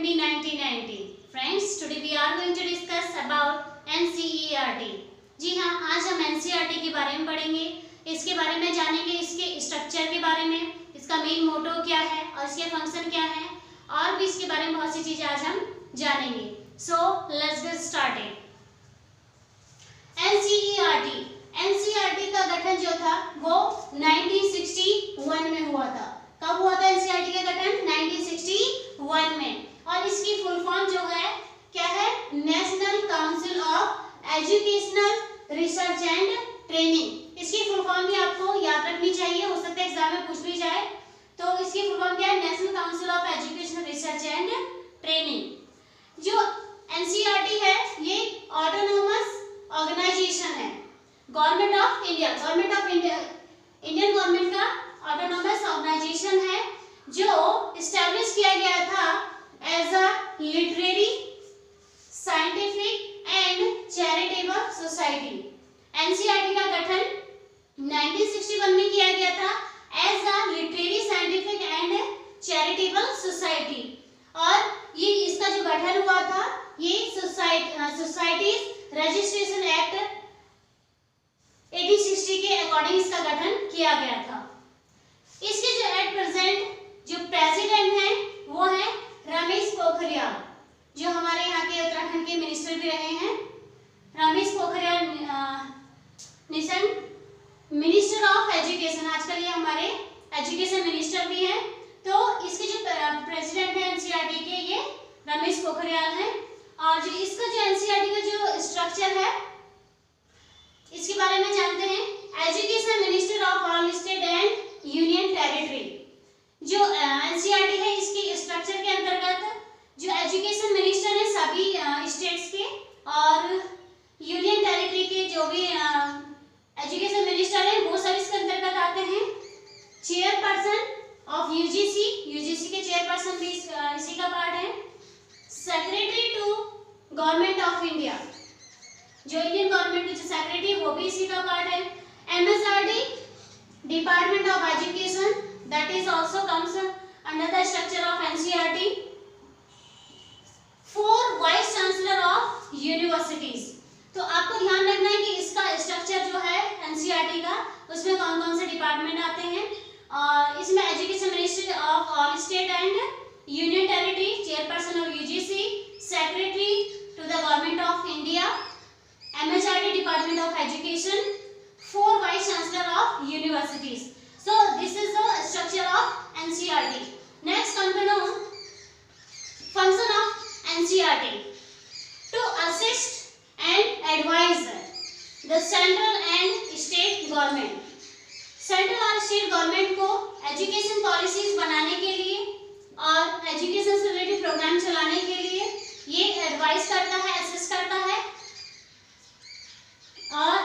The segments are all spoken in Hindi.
Academy 1990. Friends, today we are going to discuss about NCERT. जी हाँ, आज हम NCERT के बारे में पढ़ेंगे, इसके बारे में जानेंगे, इसके स्ट्रक्चर के बारे में, इसका मेन मोटो क्या है और इसके फंक्शन क्या है, और भी इसके बारे में बहुत सी चीजें आज हम जानेंगे. So let's get started. NCERT का गठन जो था वो 1961 में हुआ था. कब हुआ था NCERT का गठन? 1961 में. और इसकी फुल फॉर्म जो है क्या है? National council of educational research and training. इसकी फुल फॉर्म भी आपको याद रखनी चाहिए, हो सकता है एग्जाम में पूछ भी जाए. तो इसकी फुल फॉर्म क्या है? National council of educational research and training. जो NCERT है ये ऑटोनोमस ऑर्गेनाइजेशन है. Government of India Indian government का ऑटोनोमस ऑर्गेनाइजेशन है जो एस्टैब्लिश किया गया था as a literary, scientific and charitable society. NCERT का गठन 1961 में किया गया था as a literary, scientific and charitable society. और ये इसका जो गठन हुआ था ये सोसाइटीज रजिस्ट्रेशन एक्ट 1860 के अकॉर्डिंग इसका गठन किया गया था. इसके जो एट प्रेजेंट जो प्रेसिडेंट हैं वो है रमेश पोखरियाल, जो हमारे यहाँ के उत्तराखंड के मिनिस्टर भी रहे हैं. Ramesh Pokhriyal Nishank, minister of education, आजकल ये हमारे एजुकेशन मिनिस्टर भी हैं. तो इसके जो प्रेसिडेंट है NCERT के ये रमेश पोखरियाल हैं. और जो इसका जो NCERT का जो स्ट्रक्चर है इसके बारे में जानते हैं. Education minister of all state and union territory. जो NCERT है इसके स्ट्रक्चर के अंतर्गत जो एजुकेशन मिनिस्टर है सभी स्टेट्स के और यूनियन टेरिटरी के जो भी एजुकेशन मिनिस्टर है वो सब इसके अंतर्गत आते हैं. चेयरपर्सन ऑफ यूजीसी के चेयरपर्सन भी इसी का पार्ट है. Secretary to government of India, जो इंडियन गवर्नमेंट के जो सेक्रेटरी वो भी इसी का पार्ट है. MSRD department of education that is also comes under the structure of NCERT. 4 vice chancellor of universities. तो आपको ध्यान रखना है कि इसका स्ट्रक्चर जो है NCERT का उसमें कौन कौन से डिपार्टमेंट आते हैं. और इसमें education ministry of all state and union territory, chairperson of UGC, secretary to the government of India, MSRD department of education, 4 vice chancellor of universities. So this is the structure of NCERT. Next come to know function of NCERT. To assist and advise the central and state government. Central और स्टेट गवर्नमेंट को एजुकेशन पॉलिसीज बनाने के लिए और एजुकेशन से रिलेटेड प्रोग्राम चलाने के लिए ये एडवाइस करता है, असिस्ट करता है. और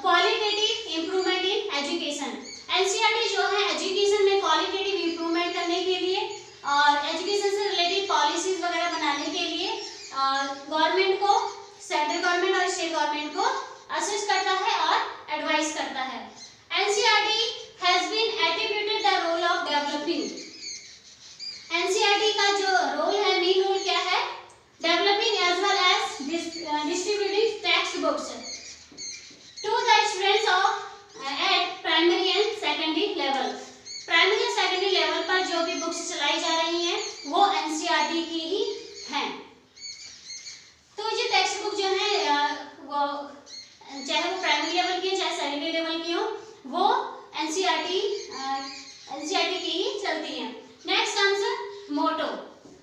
qualitative improvement in education. NCERT जो है एजुकेशन में क्वालिटेटिव इंप्रूवमेंट करने के लिए और एजुकेशन से रिलेटेड पॉलिसीज वगैरह बनाने के लिए गवर्नमेंट को, सेंट्रल गवर्नमेंट और स्टेट गवर्नमेंट को असिस्ट करता है और एडवाइस करता है. NCERT has been attributed the role of developing. NCERT का जो रोल है, मेन रोल क्या है? Developing as well as distributing textbooks to the students of at primary and secondary level. Primary और secondary level पर जो भी बुक्स चलाई जा रही हैं वो NCERT की ही हैं. तो ये टेक्स्ट बुक जो है वो चाहे वो प्राइमरी लेवल की हो चाहे सेकेंडरी लेवल की हो वो NCERT की ही चलती हैं. Next comes motto.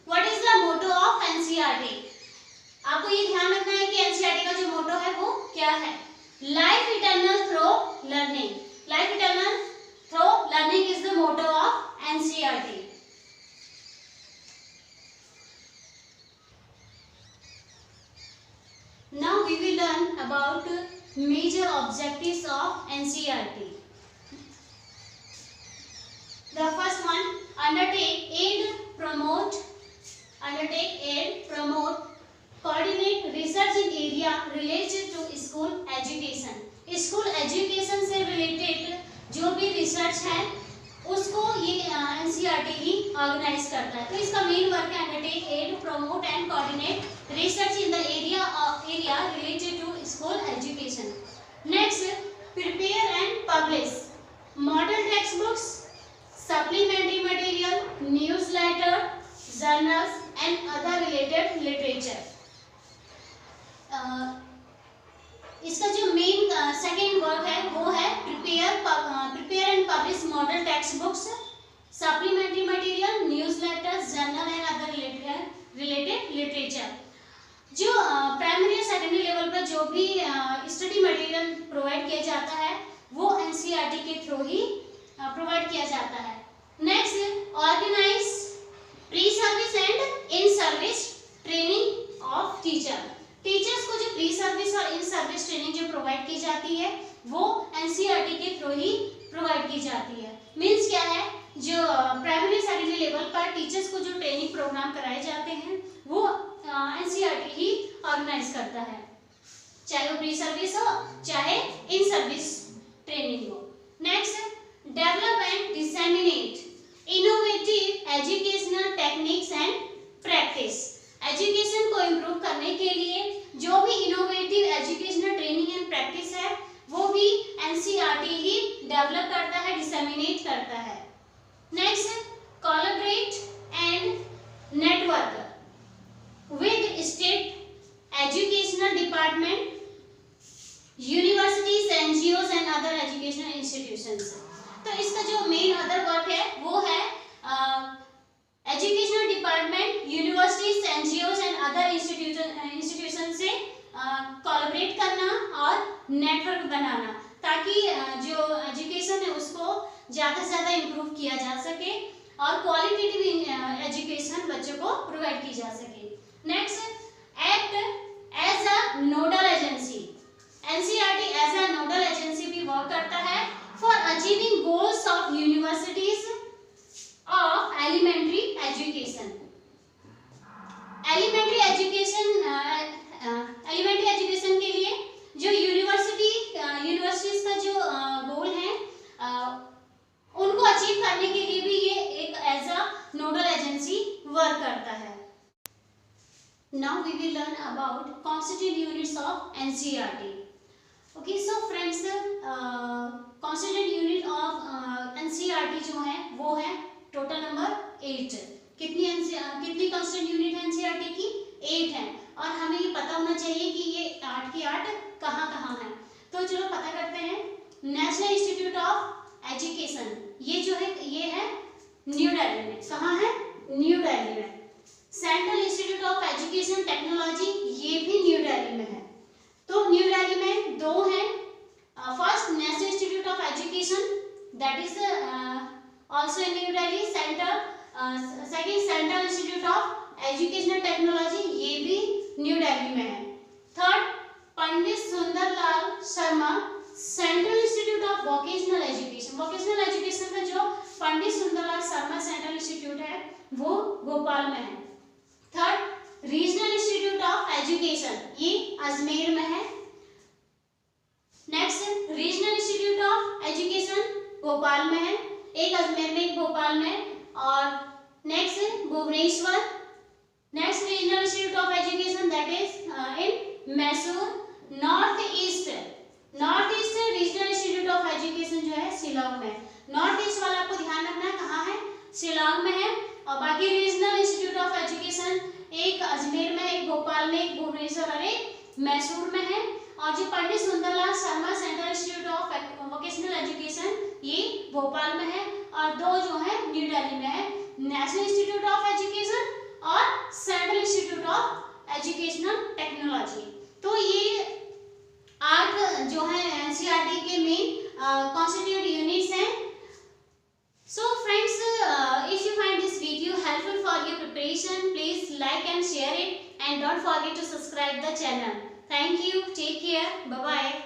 What is the motto of NCERT? आपको ये ध्यान रखना है कि NCERT का जो मोटो है वो क्या है? Life eternal through learning. Life eternal through learning is the motto of NCERT. Now we will learn about major objectives of NCERT. The first one, undertake, aid, promote, coordinate research in area related to school education. School education से related जो भी research है उसको ये NCERT ही ऑर्गेनाइज करता है। तो इसका मेन वर्क है undertake aid promote and coordinate research in the area related to school education. Next, prepare and publish model textbooks, supplementary material, newsletter, journals and other related literature। इसका जो मेन सेकेंड वर्क है वो है prepare and publish model text books, supplementary material, newsletters, journal and other related literature. जो प्राइमरी और सेकेंडरी लेवल पर जो भी स्टडी मटेरियल प्रोवाइड किया जाता है वो एनसीईआरटी के थ्रू ही प्रोवाइड किया जाता है। Next, organise pre service and in service training of teacher. Teachers को जो प्री सर्विस और इन सर्विस ट्रेनिंग जो प्रोवाइड की जाती है वो एनसीईआरटी के थ्रू ही प्रोवाइड की जाती है। मींस क्या है, जो प्राइमरी सेकेंडरी लेवल पर टीचर्स को जो ट्रेनिंग प्रोग्राम कराए जाते हैं वो एनसीईआरटी ही ऑर्गेनाइज करता है, चाहे वो प्री सर्विस हो चाहे इन सर्विस ट्रेनिंग हो। Next, develop and disseminate innovative educational techniques and practice। Education को इम्प्रूव करने के लिए जो भी innovative educational training and practice है वो भी एनसीईआरटी ही डेवलप करता है, डिसेमिनेट करता है। Next, collaborate and network with state educational department, universities, NGOs and other educational institutions. तो इसका जो मेन अदर वर्क है वो है educational department, universities, NGOs and other institution से कोलैबोरेट करना और नेटवर्क बनाना, ताकि जो एजुकेशन है उसको ज़्यादा से ज़्यादा इम्प्रूव किया जा सके और क्वालिटेटिव एजुकेशन बच्चों को प्रोवाइड की जा सके। Next, act as a nodal agency. NCERT as a nodal agency भी वर्क करता है for achieving goals of universities of elementary education। elementary education के लिए जो यूनिवर्सिटीज का जो गोल है उनको अचीव करने के लिए भी ये एक as a nodal agency work करता है। Now we will learn about constituent units of NCERT। Okay, so friends, constituent unit of NCERT जो है वो है टोटल नंबर 8। कितनी constituent unit है NCERT की? 8 है। और हमें ये पता होना चाहिए कि ये 8 की 8 कहाँ है। तो चलो पता करते हैं। नेशनल इंस्टीट्यूट ऑफ एजुकेशन ये जो है ये है न्यू दिल्ली में। कहाँ है? न्यू दिल्ली में। Central institute of education technology ये भी न्यू दिल्ली में है। तो न्यू दिल्ली में दो हैं। First national institute of education that is also in new Delhi. Second central institute of educational technology ये भी न्यू दिल्ली में है। Third Pandit Sundarlal Sharma central institute of vocational education. Vocational education का जो पंडित सुंदरलाल शर्मा सेंट्रल इंस्टीट्यूट है वो भोपाल में है। Third regional institute of education ये अजमेर में है। Next regional institute of education Bhopal में है, एक अजमेर में एक भोपाल में। और next Bhubaneswar. Next regional institute of education that is in Mysore. North east regional institute of education जो है शिलांग में। नॉर्थ ईस्ट वाला आपको ध्यान रखना है कहाँ है, शिलांग में है। और बाकी रीजनल इंस्टीट्यूट ऑफ एजुकेशन एक अजमेर में, एक भोपाल में, एक भुवनेश्वर और एक मैसूर में है। और जो Pandit Sundarlal Sharma central institute of vocational education ये भोपाल में है। और दो जो है न्यू दिल्ली में है, नेशनल इंस्टीट्यूट ऑफ एजुकेशन और central institute of educational technology. तो ये 8 जो है एनसीईआरटी के मेन कॉन्स्टिट्यूएंट यूनिट्स हैं। So friends, if you find this video helpful for your preparation, please like and share it and don't forget to subscribe the channel. Thank you. Take care. Bye bye.